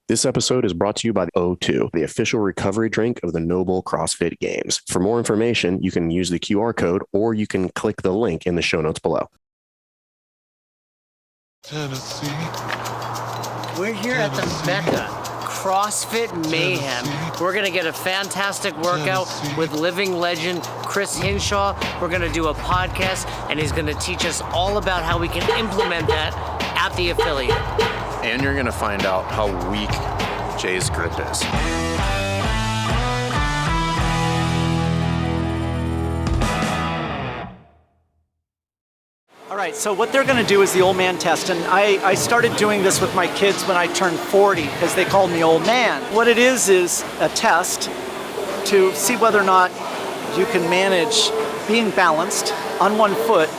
This episode is brought to you by O2, the official recovery drink of the Noble CrossFit Games. For more information, you can use the QR code or you can click the link in the show notes below. Tennessee. We're here at the Mecca, CrossFit Mayhem. We're gonna get a fantastic workout with living legend Chris Hinshaw. We're gonna do a podcast and he's gonna teach us all about how we can implement that at the affiliate. And you're gonna find out how weak Jay's grip is. All right, so what they're gonna do is the old man test, and I started doing this with my kids when I turned 40, because they called me old man. What it is a test to see whether or not you can manage being balanced on one foot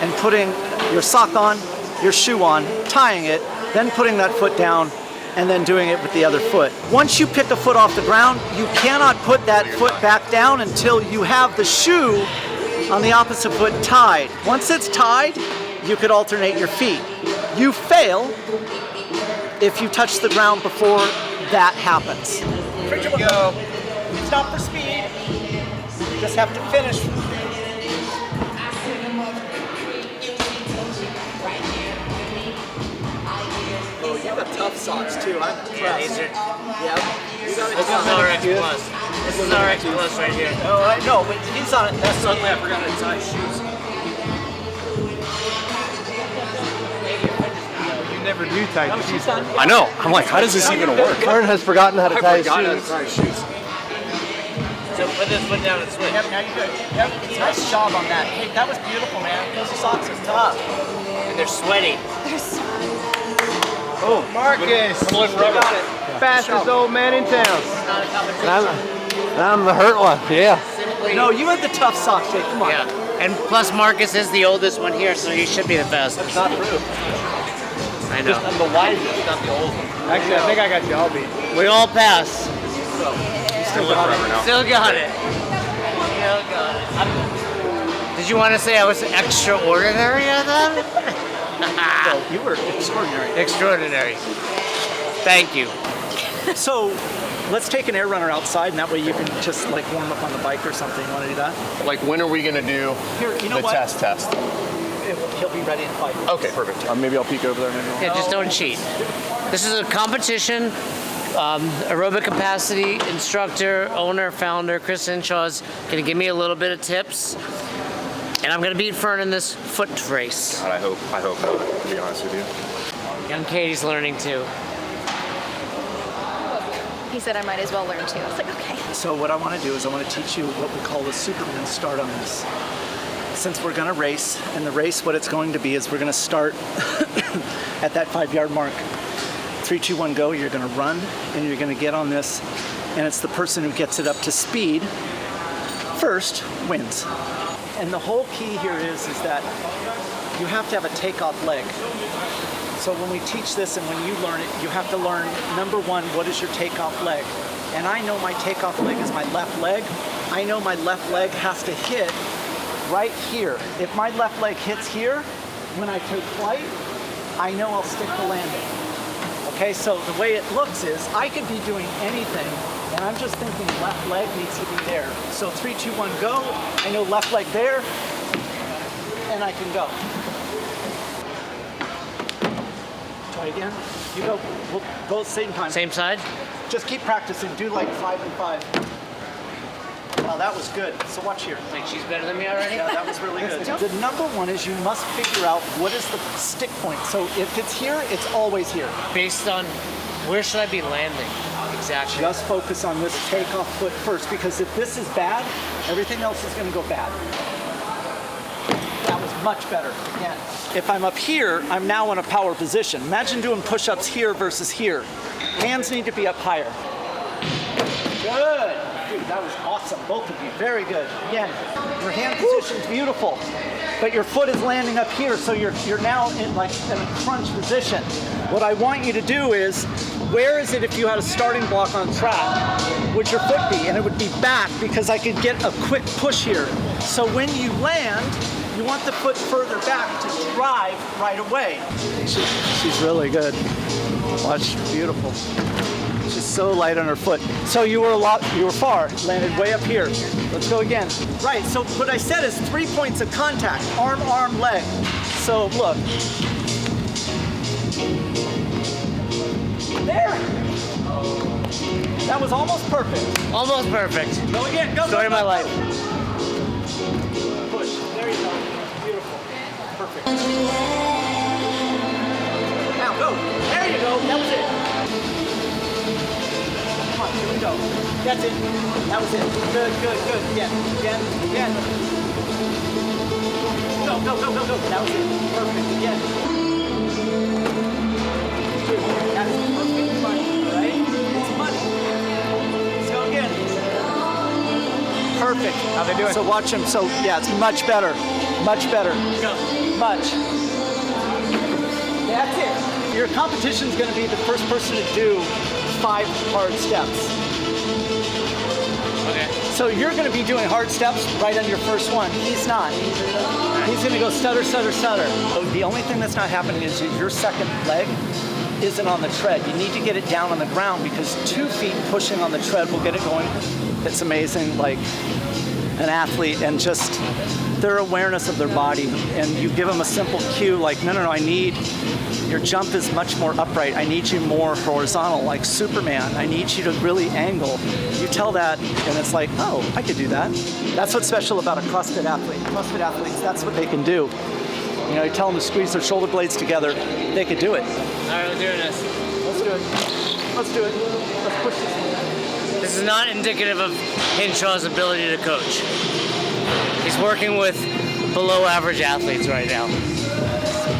and putting your sock on, your shoe on, tying it, then putting that foot down, and then doing it with the other foot. Once you pick a foot off the ground, you cannot put that foot back down until you have the shoe on the opposite foot tied. Once it's tied, you could alternate your feet. You fail if you touch the ground before that happens. There you go. It's not for speed. You just have to finish. Oh, you got tough socks too. I'm impressed. Yeah. This is RX Plus. This is RX Plus right here. Oh, I know, but he's on it. Suddenly I forgot to tie shoes. You never do tie shoes. I know. I'm like, how does this even work? Karen has forgotten how to tie his shoes. So put this foot down and switch. Yep, now you're good. Yep, nice job on that. Hey, that was beautiful, man. Those socks are tough. And they're sweaty. Oh, Marcus! You got it. Fastest old man in town. It's not a competition. I'm the hurt one, yeah. Simply, No, you had the tough socks, Jake. Come on. yeah. And plus Marcus is the oldest one here, so he should be the fastest. Not true. I know. I'm the wisest, not the old one. Actually, I think I got you all beat. We all pass. Still live forever now. Still got it. Still got it. Did you want to say I was extraordinary at that? Well, you were extraordinary. Extraordinary. Thank you. So, let's take an air runner outside, and that way you can just like warm up on the bike or something. You want to do that? Like, when are we gonna do Here, you know the what? test? He'll be ready in 5 minutes. Okay, perfect. Maybe I'll peek over there. Maybe. Yeah, just don't cheat. This is a competition. Aerobic Capacity instructor, owner, founder, Chris Hinshaw's gonna give me a little bit of tips. And I'm gonna beat Fern in this foot race. God, I hope not, to be honest with you. Young Katie's learning too. He said I might as well learn too. I was like, okay. So what I want to do is I want to teach you what we call the Superman start on this. Since we're going to race, and the race, what it's going to be is we're going to start at that 5-yard mark. 3, 2, 1, go. You're going to run, and you're going to get on this, and it's the person who gets it up to speed first wins. And the whole key here is that you have to have a takeoff leg. So when we teach this and when you learn it, you have to learn, number one, what is your takeoff leg? And I know my takeoff leg is my left leg. I know my left leg has to hit right here. If my left leg hits here, when I take flight, I know I'll stick the landing. Okay, so the way it looks is I could be doing anything, and I'm just thinking left leg needs to be there. So 3, 2, 1, go. I know left leg there, and I can go. Try again. You go. We'll go at the same time. Same side? Just keep practicing. Do like 5 and 5. Wow, that was good. So watch here. Think she's better than me already? Yeah, that was really good. The number one is you must figure out what is the stick point. So if it's here, it's always here. Based on where should I be landing? Exactly. Just focus on this takeoff foot first, because if this is bad, everything else is going to go bad. That was much better. Again. If I'm up here, I'm now in a power position. Imagine doing push-ups here versus here. Hands need to be up higher. Good. Dude, that was awesome. Both of you. Very good. Again, your hand position's beautiful, but your foot is landing up here, so you're now in a crunch position. What I want you to do is, where is it if you had a starting block on track? Would your foot be? And it would be back, because I could get a quick push here. So when you land, You want the foot further back to drive right away. She's really good. Watch, beautiful. She's so light on her foot. So you were far, landed way up here. Let's go again. Right, so what I said is 3 points of contact, arm, arm, leg. So look. There. That was almost perfect. Almost perfect. Go again, go, Story go, of my go, life. Push, there you go. Beautiful, perfect. Now go, there you go, that was it. Come on, here we go. That's it, that was it. Good, good, good, again, again, again. Go, go, go, go, go, that was it. Perfect, again. That's perfect money, right? It's money. Let's go again. Perfect. How they doing? So watch him. So yeah, it's much better. Much better. Go. Much. That's it. Your competition is going to be the first person to do 5 hard steps. Okay. So you're going to be doing hard steps right on your first one. He's not. He's going to go stutter, stutter, stutter. The only thing that's not happening is your second leg isn't on the tread. You need to get it down on the ground because 2 feet pushing on the tread will get it going. It's amazing, like an athlete and just their awareness of their body. And you give them a simple cue like, no, I need, your jump is much more upright. I need you more horizontal, like Superman. I need you to really angle. You tell that and it's like, oh, I could do that. That's what's special about a CrossFit athlete. CrossFit athletes, that's what they can do. You know, you tell them to squeeze their shoulder blades together, they could do it. All right, we're doing this. Let's do it. Let's do it. Let's push this one. This is not indicative of Hinshaw's ability to coach. He's working with below average athletes right now.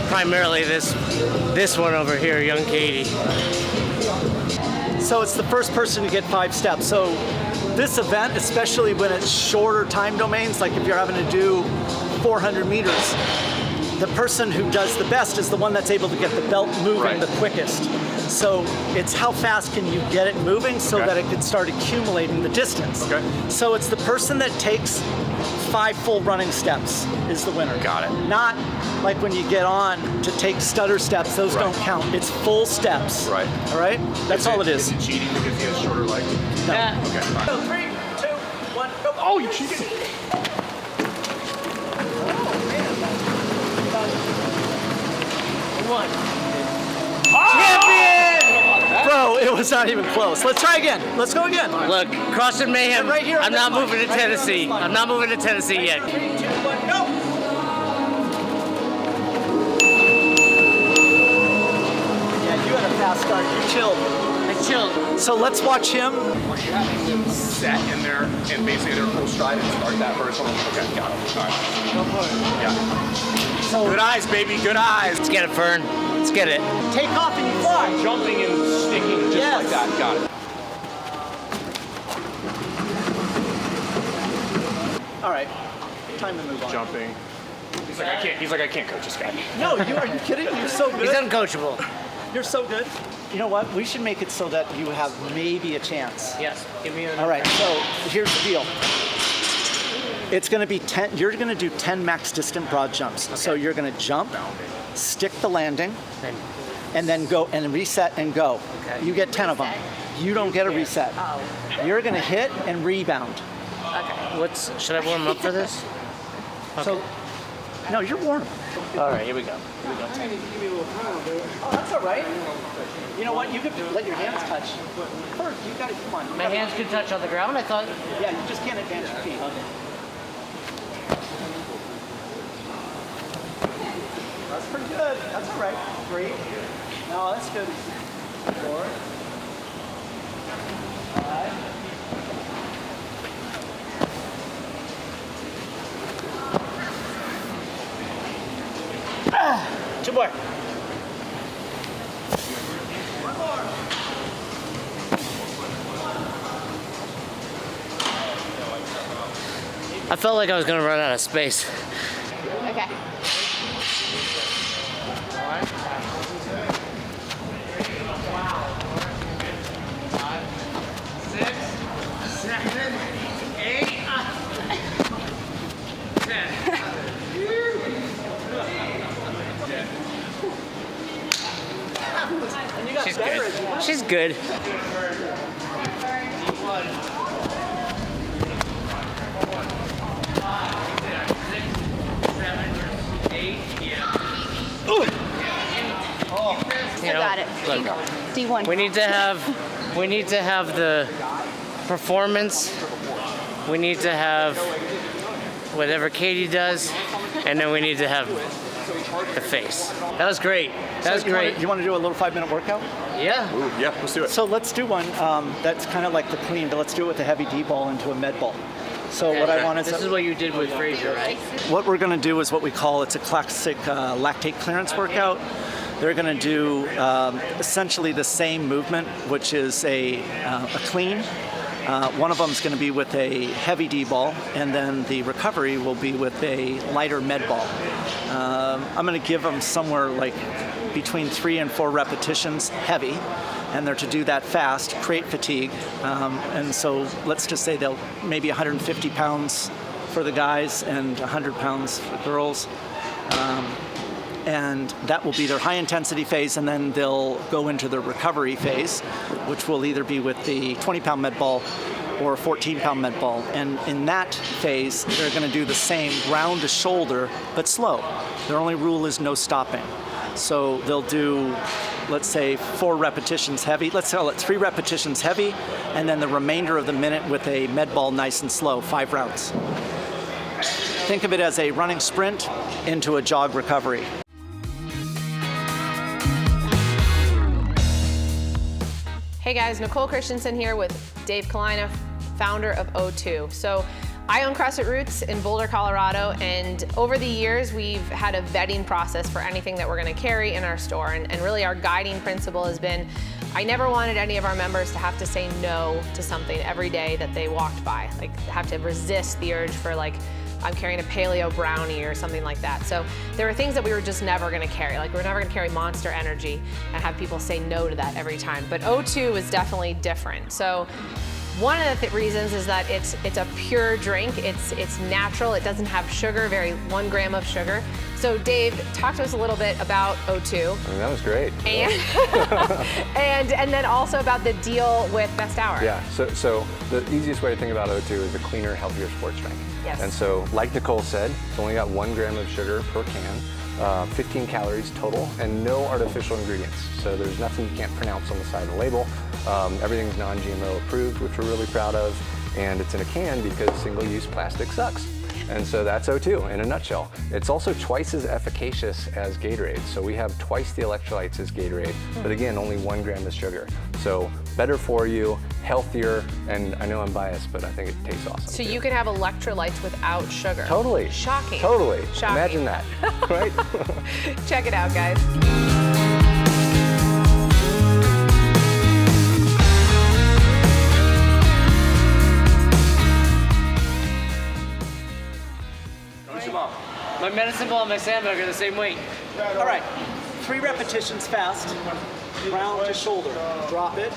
Primarily this one over here, young Katie. So it's the first person to get 5 steps. So this event, especially when it's shorter time domains, like if you're having to do 400 meters, the person who does the best is the one that's able to get the belt moving the quickest. So it's how fast can you get it moving so that it can start accumulating the distance. Okay. So it's the person that takes 5 full running steps is the winner. Got it. Not like when you get on to take stutter steps, those don't count. It's full steps. Right. All right? That's all it is. Is it cheating because he has shorter legs? No. Yeah. Okay, fine. So 3, 2, 1, go. Oh, you cheated. One. Champion! Bro, it was not even close. Let's try again. Let's go again. Look, CrossFit Mayhem, Right here on I'm this not line. moving to Right here on Tennessee. this line. I'm not moving to Tennessee yet. 3, 2, 1, go! Yeah, you had a fast start. You chilled. I chilled. So let's watch him. Are you having them set in there and basically their full stride and start that first one? Okay, got it. All right. Go for it. Yeah. So Good eyes, baby. Good eyes. Let's get it, Fern. Let's get it. take off and you fly. Jumping and sticking just Yes. like that. Got it. All right. Time to move on. Jumping. He's like, I can't coach this guy. No, are you kidding? You're so He's good. uncoachable. You're so good. You know what? We should make it so that you have maybe a chance. Yes. Give me a. All right, so here's the deal. It's going to be 10, you're going to do 10 max distant broad jumps. Okay. So you're going to jump, stick the landing, and then go and reset and go. Okay. You get 10 of them. You don't get a reset. Oh. You're going to hit and rebound. Okay. Should I warm up for this? Okay. So, no, you're warm. All right, here we go. Oh, that's all right. You know what? You could let your hands touch. First, you got to, come on. My hands could touch on the ground. I thought. Yeah, you just can't advance your feet. That's pretty good. That's all right. 3. No, that's good. 4. 5. Two more. One more. I felt like I was gonna run out of space. Okay. good. I got it. D1. We need to have the performance. We need to have whatever Katie does, and then we need to have the face. That was great. That was great. You want to do a little 5-minute workout? Yeah. Ooh, yeah, let's do it. So let's do one that's kind of like the clean, but let's do it with a heavy D ball into a med ball. So what I want is... This is what you did with Fraser, right? What we're going to do is what we call, it's a classic lactate clearance workout. They're going to do essentially the same movement, which is a clean. One of them is going to be with a heavy D ball, and then the recovery will be with a lighter med ball. I'm going to give them somewhere like between 3 and 4 repetitions heavy, and they're to do that fast, create fatigue. And so let's just say they'll maybe 150 pounds for the guys and 100 pounds for girls. And that will be their high intensity phase, and then they'll go into the recovery phase, which will either be with the 20-pound med ball or 14-pound med ball. And in that phase, they're going to do the same ground to shoulder, but slow. Their only rule is no stopping. So they'll do, let's say, 4 repetitions heavy. Let's call it 3 repetitions heavy, and then the remainder of the minute with a med ball nice and slow, 5 rounds. Think of it as a running sprint into a jog recovery. Hey guys, Nicole Christensen here with Dave Kalina, founder of O2. So I own CrossFit Roots in Boulder, Colorado, and over the years we've had a vetting process for anything that we're gonna carry in our store, and really our guiding principle has been, I never wanted any of our members to have to say no to something every day that they walked by, like have to resist the urge for like, I'm carrying a paleo brownie or something like that. So there were things that we were just never gonna carry. Like we're never gonna carry Monster Energy and have people say no to that every time. But O2 is definitely different. So one of the reasons is that it's a pure drink. It's natural. It doesn't have sugar, 1 gram of sugar. So Dave, talk to us a little bit about O2. I mean, that was great. And and then also about the deal with Best Hour. Yeah, so the easiest way to think about O2 is a cleaner, healthier sports drink. Yes. And so, like Nicole said, it's only got 1 gram of sugar per can, 15 calories total, and no artificial ingredients. So there's nothing you can't pronounce on the side of the label. Everything's non-GMO approved, which we're really proud of, and it's in a can because single-use plastic sucks. And so that's O2 in a nutshell. It's also twice as efficacious as Gatorade. So we have twice the electrolytes as Gatorade, but again, only 1 gram of sugar. So better for you, healthier, and I know I'm biased, but I think it tastes awesome. So too. you can have electrolytes without sugar. Totally. Shocking. Totally. Shocking. Imagine that, right? Check it out, guys. My medicine ball and my sandbag are the same weight. All right, 3 repetitions fast, ground to shoulder, drop it,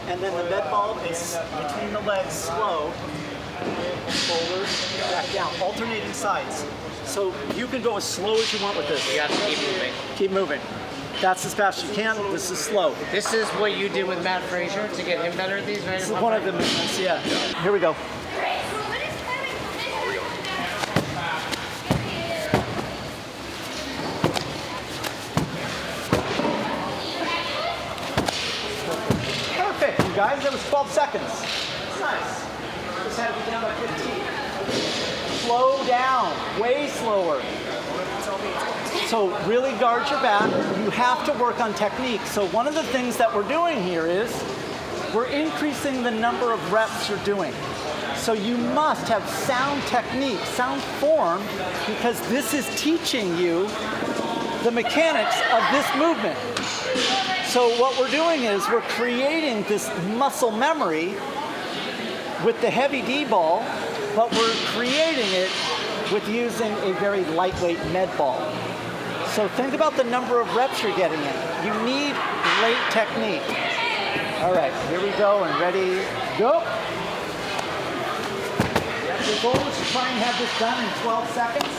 and then the med ball is between the legs, slow, shoulders, back down, alternating sides. So you can go as slow as you want with this. You have to keep moving. Keep moving. That's as fast as you can, this is slow. This is what you did with Matt Fraser to get him better at these, right? This is one of the movements, yeah. Here we go. Perfect, you guys, that was 12 seconds. Nice. Just had to be down by 15. Slow down, way slower. So really guard your back. You have to work on technique. So one of the things that we're doing here is we're increasing the number of reps you're doing. So you must have sound technique, sound form, because this is teaching you the mechanics of this movement. So what we're doing is we're creating this muscle memory with the heavy D ball, but we're creating it with using a very lightweight med ball. So think about the number of reps you're getting in. You need great technique. All right, here we go, and ready, go. The goal is to try and have this done in 12 seconds.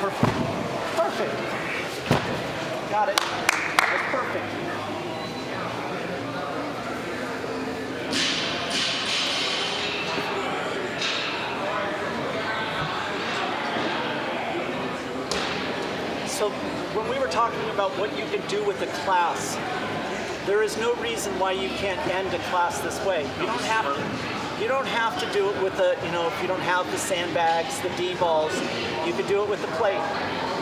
Perfect. Perfect. Got it. That's perfect. So when we were talking about what you can do with the class, there is no reason why you can't end a class this way. You don't have to. You don't have to do it with the, if you don't have the sandbags, the D-balls, you could do it with the plate.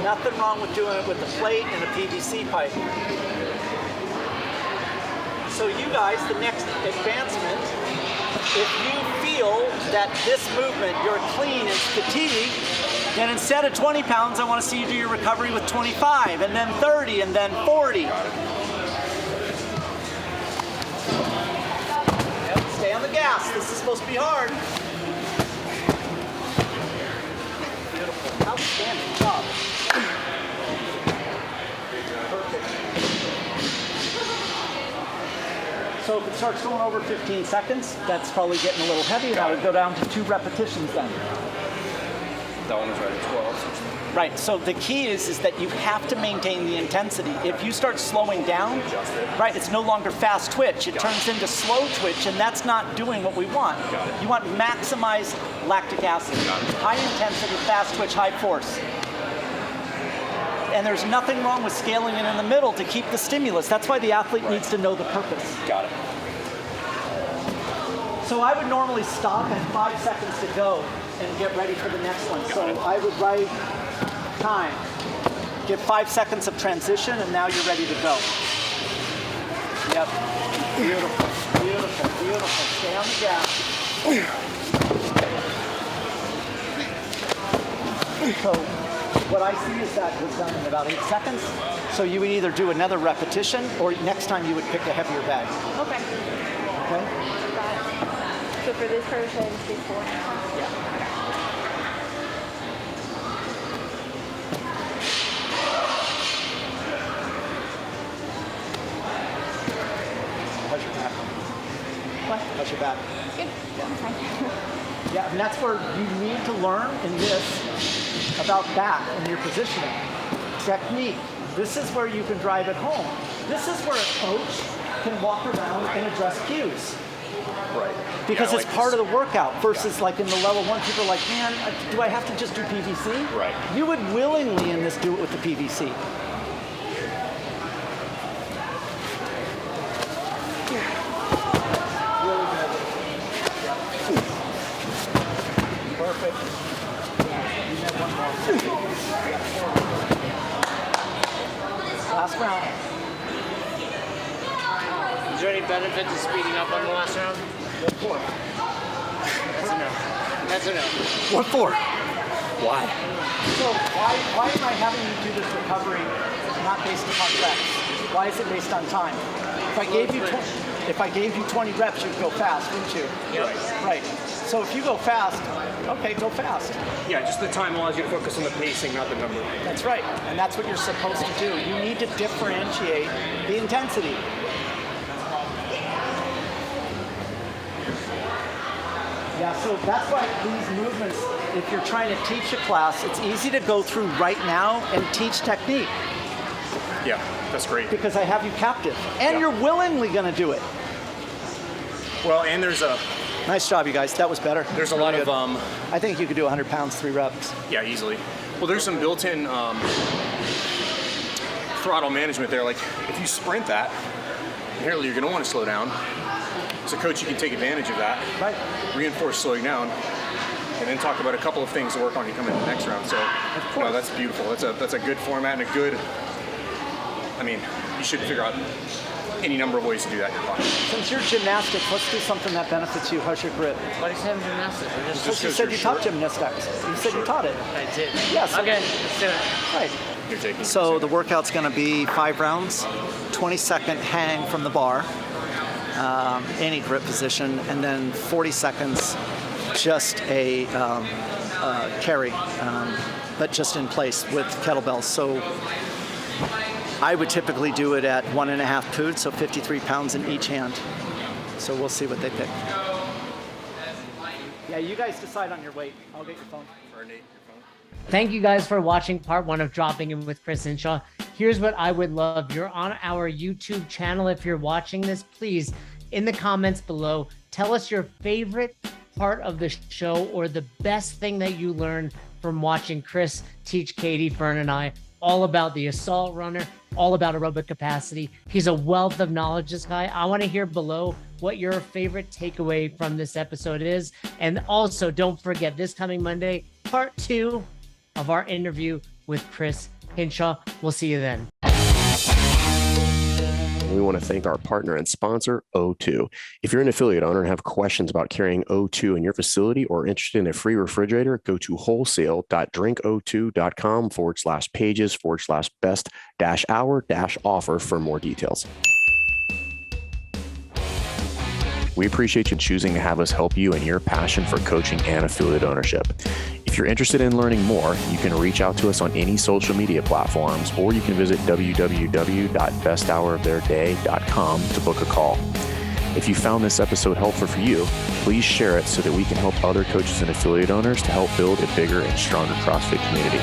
Nothing wrong with doing it with the plate and a PVC pipe. So you guys, the next advancement, if you feel that this movement, you're clean and fatigued, then instead of 20 pounds, I want to see you do your recovery with 25, and then 30, and then 40. Stay on the gas. This is supposed to be hard. Beautiful. Outstanding job. Perfect. So if it starts going over 15 seconds, that's probably getting a little heavy. And I would go down to 2 repetitions then. That one was right at 12. Right, so the key is that you have to maintain the intensity. If you start slowing down, right, it's no longer fast twitch. It turns into slow twitch, and that's not doing what we want. You want maximized lactic acid. High intensity, fast twitch, high force. And there's nothing wrong with scaling it in the middle to keep the stimulus. That's why the athlete needs to know the purpose. Got it. So I would normally stop at 5 seconds to go and get ready for the next one. So I would write time. Give 5 seconds of transition, and now you're ready to go. Yep. Beautiful, beautiful, beautiful. Stay on the gas. So what I see is that was done in about 8 seconds. So you would either do another repetition, or next time you would pick a heavier bag. Okay. Okay? Got it. So for this purpose, I just do 4 now. Yeah. How's your back? What? How's your back? Good. Yeah. Okay. Yeah, and that's where you need to learn in this about back and your positioning. Technique. This is where you can drive it home. This is where a coach can walk around and address cues. Right. Because Yeah, it's like part this. of the workout versus like in the level 1, people are like, man, do I have to just do PVC? Right. You would willingly in this do it with the PVC. Really good. Perfect. You have one more. Last round. Is there any benefit to speeding up on the last round? What for? That's a no. That's a no. What for? Why? So why am I having you do this recovery not based upon reps? Why is it based on time? If I gave you 20 reps, you'd go fast, wouldn't you? Yep. Right. So if you go fast, okay, go fast. Yeah, just the time allows you to focus on the pacing, not the number. That's right. And that's what you're supposed to do. You need to differentiate the intensity. Yeah, so that's why these movements, if you're trying to teach a class, it's easy to go through right now and teach technique Yeah, that's great. because I have you captive. And Yeah. you're willingly going to do it. Well, and there's a Nice job, you guys. That was better. there's a lot of I think you could do 100 pounds, 3 reps. yeah, easily. Well, there's some built-in throttle management there. Like if you sprint that, inherently you're going to want to slow down. As a coach, you can take advantage of that. Right. Reinforce slowing down, and then talk about a couple of things to work on you come in the next round. So, no, that's beautiful. That's a good format and a good. I mean, you should figure out any number of ways to do that in your pocket. Since you're gymnastics, let's do something that benefits you. How's your grip? What is having gymnastics? We're just Because you said you taught gymnastics. You said you taught it. I did. Yes. Okay, let's do it. Right. You're taking. So the workout's going to be 5 rounds, 20-second hang from the bar, any grip position, and then 40 seconds just a carry, but just in place with kettlebells. So I would typically do it at 1.5 pood, so 53 pounds in each hand. So we'll see what they pick. Yeah, you guys decide on your weight. I'll get your phone. Or Nate, your phone. Thank you guys for watching part 1 of Dropping In with Chris Hinshaw. Here's what I would love. You're on our YouTube channel. If you're watching this, please, in the comments below, tell us your favorite part of the show or the best thing that you learned from watching Chris teach Katie, Fern, and I all about the assault runner, all about aerobic capacity. He's a wealth of knowledge, this guy. I want to hear below what your favorite takeaway from this episode is. And also, don't forget, this coming Monday, part 2 of our interview with Chris Hinshaw. We'll see you then. We want to thank our partner and sponsor, O2. If you're an affiliate owner and have questions about carrying O2 in your facility or interested in a free refrigerator, go to wholesale.drinko2.com/pages/best-hour-offer for more details. We appreciate you choosing to have us help you in your passion for coaching and affiliate ownership. If you're interested in learning more, you can reach out to us on any social media platforms, or you can visit www.besthouroftheirday.com to book a call. If you found this episode helpful for you, please share it so that we can help other coaches and affiliate owners to help build a bigger and stronger CrossFit community.